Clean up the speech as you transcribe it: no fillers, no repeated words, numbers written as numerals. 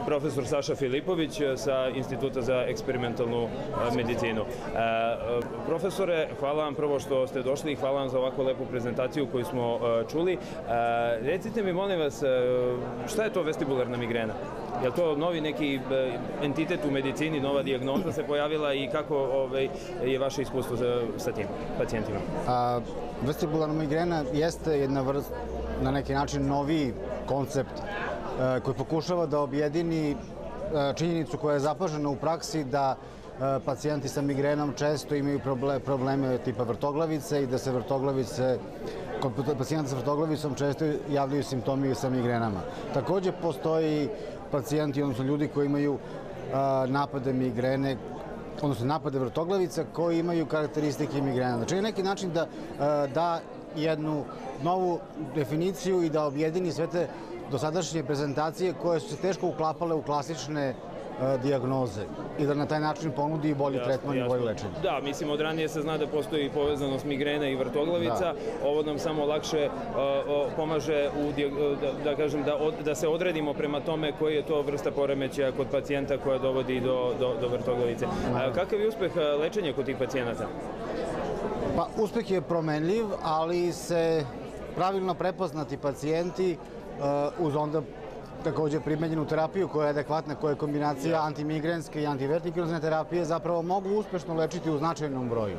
profesor Saša Filipović sa Instituta za eksperimentalnu medicinu. Profesore, hvala vam prvo što ste došli i hvala vam za ovako lepu prezentaciju koju smo čuli. Recite mi, molim vas, šta je to vestibularna migrena? Je li to novi neki entitet u medicini, nova dijagnoza se pojavila i kako je vaše iskustvo sa tim pacijentima? Vestibularna migrena jeste jedna vrst, na neki način noviji koncept koji pokušava da objedini činjenicu koja je zapažena u praksi da pacijenti sa migrenom često imaju probleme tipa vrtoglavice i da se kod pacijenta sa vrtoglavicom često javljaju simptomi sa migrenama. Takođe postoji pacijenti, odnosno ljudi koji imaju napade migrene, odnosno napade vrtoglavica koji imaju karakteristike migrena. Znači, je neki način da da jednu novu definiciju i da objedini sve te dosadašnje prezentacije koje su se teško uklapale u klasične dijagnoze i da na taj način ponudi i bolji tretman i bolje lečenje. Da, mislim, od ranije se zna da postoji povezanost migrena i vrtoglavica. Ovo nam samo lakše pomaže da se odredimo prema tome koji je to vrsta poremećaja kod pacijenta koja dovodi do vrtoglavice. Kakav je uspeh lečenja kod tih pacijenata? Pa, uspeh je promenljiv, ali se pravilno prepoznati pacijenti uz onda takođe primenjenu terapiju koja je adekvatna, koja je kombinacija antimigrenske i antivertikulozne terapije, zapravo mogu uspešno lečiti u značajnom broju.